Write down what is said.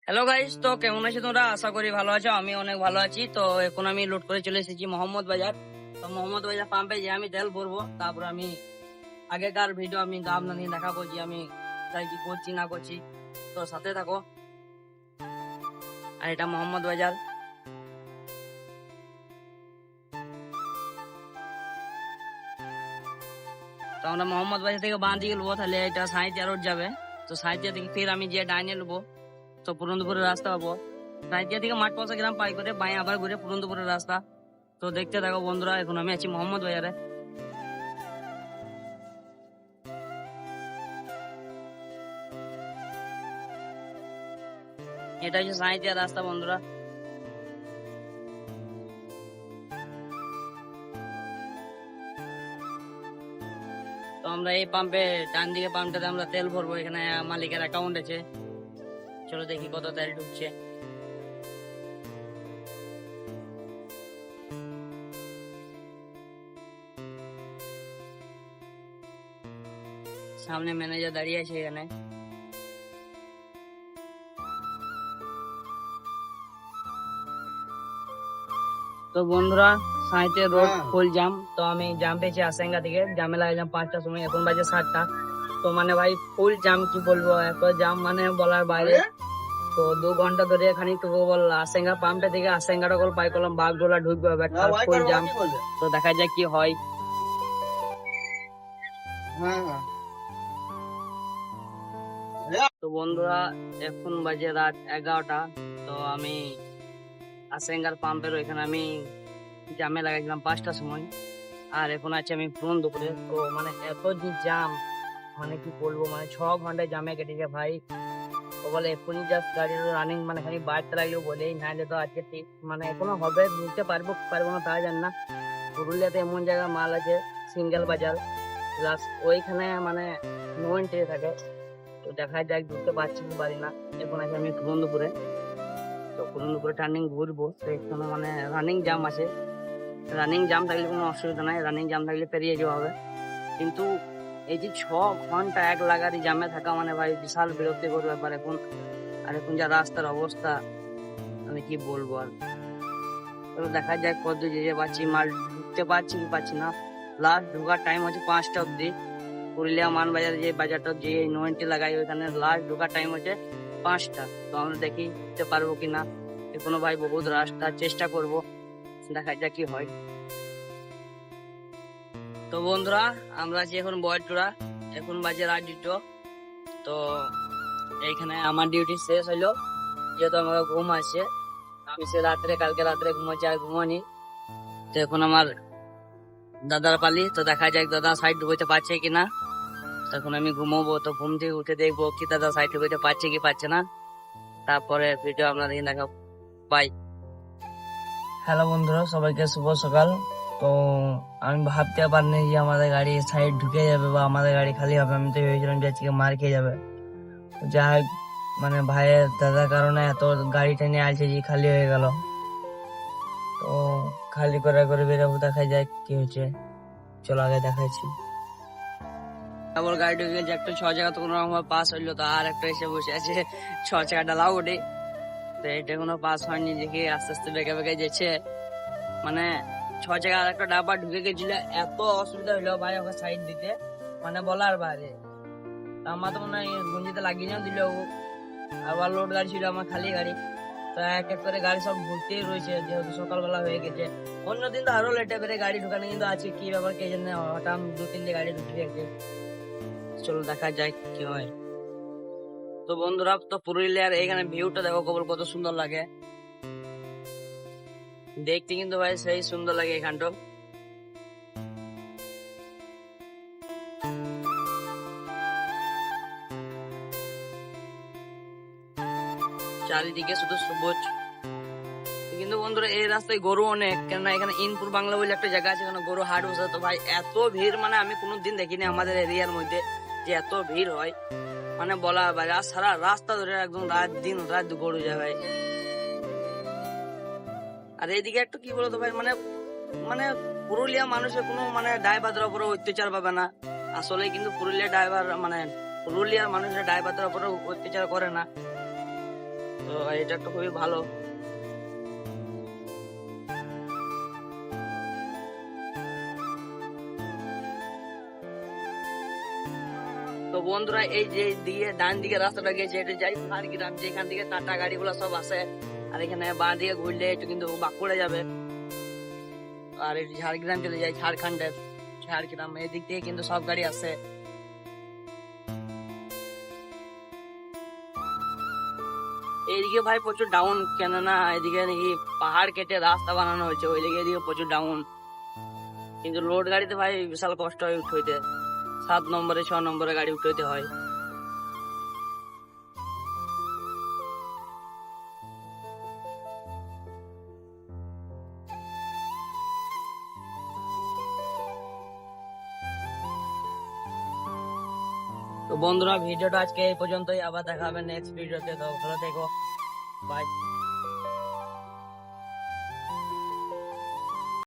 Hello guys, তো কেমন আছো তোমরা? আশা করি ভালো আছো। আমি অনেক ভালো আছি। তো এখন আমি লোড করে চলে এসেছি মোহাম্মদ বাজার। তো মোহাম্মদ বাজার পাম্পে যে আমি তেল ভরবো, তারপর আমি আগেকার ভিডিও আমি আপনাদের দেখাবো যে আমি তাই কি করছি না করছি। তো সাথে থাকো। আর এটা মোহাম্মদ বাজার। তো আমরা মোহাম্মদ বাজার থেকে বাঁ দিকে নেবো, তাহলে এটা সাঁইতিয়া রোড যাবে। তো সাঁইতিয়া থেকে ফির আমি যে ডাইনে নেবো, তো পুরন্দপুরের রাস্তা পাবো। সাঁইতিয়া থেকে মাঠ পৌঁছা গ্রাম পাই করে বাঁয়ে আবার ঘুরে পুরন্দপুরের রাস্তা। তো দেখতে থাকো বন্ধুরা, এখন আমি আছি মোহাম্মদ বাজারে। এটা হচ্ছে সাঁইতিয়া রাস্তা বন্ধুরা। তো আমরা এই পাম্পে ডান দিকে পাম্পটাতে আমরা তেল ভরবো। এখানে মালিকের অ্যাকাউন্ট আছে, চলো দেখি কত তেল ঢুকছে। সামনে ম্যানেজার দাঁড়িয়ে আছে এখানে। তো বন্ধুরা, সাঁইতে রোড ফুল জাম। তো আমি জাম পেয়েছি আসাঙ্গা থেকে, জামে লাগাইলাম 5টার সময়, এখন বাজে 7টা। তো মানে ভাই ফুল জাম, কি বলবো, এত জাম মানে বলার বাইরে। তো 2 ঘন্টা ধরে খানিক টুকু বল আসাঙ্গা পাম্পে থেকে আসাঙ্গাটা কল পাই করলাম, বাঘগুলা ঢুকবে, ফুল জাম। তো দেখা যাক কি হয়। তো বন্ধুরা, এখন বাজে রাত 11টা। তো আমি আসাঙ্গার পাম্পের ওইখানে আমি জামে লাগাইছিলাম 5টার সময়, আর এখন আছে আমি ফোন দুপুরে। তো মানে এত যে জাম, মানে কি বলবো, মানে 6 ঘন্টায় জামে কেটেছে ভাই। ও বলে এখনই জাস্ট গাড়ির রানিং মানে খালি বাড়তে লাগলো বলেই, নাহলে তো আজকে ঠিক মানে এখনো হবে, বুঝতে পারবো না তা জান না। পুরুলিয়াতে এমন জায়গা মাল আছে, সিঙ্গেল বাজার প্লাস ওইখানে মানে নো এন্ট্রি থাকে। তো দেখা যাক ঢুকতে পারছি কি পারি না। এখন আছে আমি পুরন্দপুরে। তো পুরন্দপুরে টার্নিং ঘুরবো, তো এখানে মানে রানিং জাম আছে। রানিং জাম থাকলে কোনো অসুবিধা নাই, রানিং জাম থাকলে পেরিয়ে যাওয়া হবে। কিন্তু এই যে 6 ঘন্টা এক লাগারি জামে থাকা মানে ভাই বিশাল বিরক্তিকর ব্যাপার এখন। আর এখন যা রাস্তার অবস্থা, আমি কি বলবো আর। তো দেখা যাক কত যে পাচ্ছি, মাল ঢুকতে পারছি কি পাচ্ছি না। লাস্ট ঢোকার টাইম হচ্ছে 5টা অব্দি। পুরুলিয়া মানবাজার যে বাজারটা যে নোয়েন্টি লাগাই, ওইখানে লাস্ট ঢোকার টাইম হচ্ছে 5টা। তো আমরা দেখি দিতে পারবো কিনা। এখনো ভাই বহুত রাস্তা, চেষ্টা করব, দেখা যাক কি হয়। তো বন্ধুরা, আমরা আছি এখন বয়টুরা, এখন বাজে রাত 2টো। তো এইখানে আমার ডিউটি শেষ হইলো, যেহেতু আমার ঘুম আসছে। আমি সে কালকে রাত্রে ঘুমাচ্ছি আর ঘুমানি। তো এখন আমার দাদার পালি, তো দেখা যাক দাদা সাইড ঢুকতে পারছে কিনা। তখন আমি ঘুমাবো, তো ঘুম থেকে উঠে দেখবো কি দাদা সাইড ঢুকতে পারছে কি পারছে না। তারপরে ভিডিও আপনাদের দেখা বাই। হ্যালো বন্ধুরা, সবাইকে শুভ সকাল। তো আমি ভাবতে পারিনি যে আমাদের গাড়ি সাইড ঢুকে যাবে বা আমাদের গাড়ি খালি হবে। আমি তো ভেবেছিলাম যে আজকে মার খেয়ে যাবে। যাই হোক, মানে ভাইয়ের দাদার কারণে এত গাড়ি টেনে আছে যে খালি হয়ে গেল। তো খালি করে বেরোবো, দেখা যায় কি হচ্ছে। চলো আগে দেখাচ্ছি। আমার গাড়ি ঢুকে গেছে, একটা 6 চাকা তো কোনো রকম পাস হইলো, তো আর একটা এসে বসে আছে 6 চাকাটা লাউ ওঠে। তো এটা কোনো পাস হয়নি, দেখি আস্তে আস্তে বেঁকে বেঁকে যেছে। মানে 6 চাকা আর একটা ডাব্বা ঢুকে গেছিল, এত অসুবিধা হইলো ভাই ওকে সাইড দিতে, মানে বলার বাইরে। আমার তো মনে হয় গুঞ্জিতে লাগিয়ে দিল। আবার লোড গাড়ি ছিল, আমার খালি গাড়ি। তো এক এক করে গাড়ি সব ঘুরতেই রয়েছে, যেহেতু সকালবেলা হয়ে গেছে। অন্যদিন তো আরো লেটে করে গাড়ি ঢুকানো, কিন্তু আছে কি ব্যাপার কে জানে, হঠাৎ 2-3টে গাড়ি ঢুকে গেছে। চলো দেখা যায় কি হয়। তো বন্ধুরা, তো পুরুলিয়ার এখানে ভিউটা দেখো কেবল কত সুন্দর লাগে দেখতে, কিন্তু ভাই সেই সুন্দর লাগে এখানটা। চারিদিকে শুধু সবুজ। কিন্তু বন্ধুরা, এই রাস্তায় গরু অনেক, কেননা এখানে ইনপুর বাংলা বলে একটা জায়গা আছে, এখানে গরু হাট বসে। তো ভাই এত ভিড় মানে আমি কোনোদিন দেখিনি আমাদের এরিয়ার মধ্যে যে এত ভিড় হয়, মানে বলা ভাই। আর সারা রাস্তা ধরে একদম দিন রাত গরু যায় ভাই। আর এইদিকে একটু কি বলতো ভাই, মানে মানে পুরুলিয়া মানুষের কোনো মানে ড্রাইভারদের উপরে অত্যাচার পাবে না আসলে। কিন্তু পুরুলিয়া ড্রাইভার মানে পুরুলিয়ার মানুষের ড্রাইভারদের উপরে অত্যাচার করে না। তো এটা একটা খুবই ভালো। তো বন্ধুরা এই যে দিয়ে ডান দিকে রাস্তাটা গেছে এটা যাই ঝাড়গ্রাম, যেখান থেকে টাটা গাড়িগুলো সব আসে। আর এখানে বাঁ দিকে ঘুরলে একটু কিন্তু বাঁকুড়া যাবে, আর এই ঝাড়গ্রাম চলে যায় ঝাড়খণ্ডের ঝাড়গ্রাম। এদিক থেকে কিন্তু সব গাড়ি আসে। এইদিকে ভাই প্রচুর ডাউন, কেননা এদিকে নাকি পাহাড় কেটে রাস্তা বানানো হয়েছে, ওইদিকে এদিকে প্রচুর ডাউন। কিন্তু লোড গাড়িতে ভাই বিশাল কষ্ট হয় উঠতে, 7 নম্বরে 6 নম্বরে গাড়ি উঠতে হয়। তো বন্ধুরা ভিডিওটা আজকে এই পর্যন্তই, আবার দেখা হবে নেক্সট ভিডিওতে। তো ভালো থেকো, বাই।